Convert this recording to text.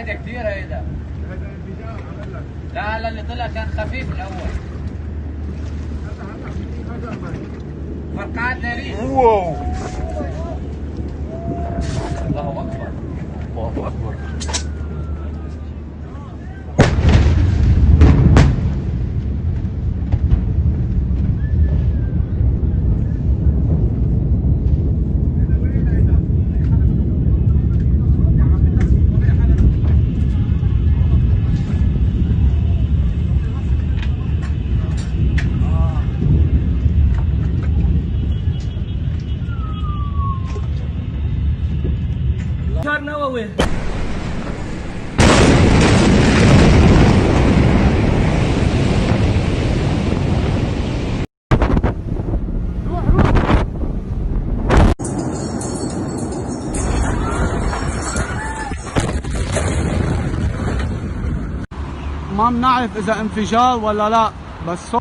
هيدا كثير هيدا. هذا انفجار عمل لك. لا هلا اللي طلع كان خفيف الاول. هذا فرقعات ناريه. واو الله اكبر. الله اكبر. انفجار نووي. ما بنعرف اذا انفجار ولا لا، بس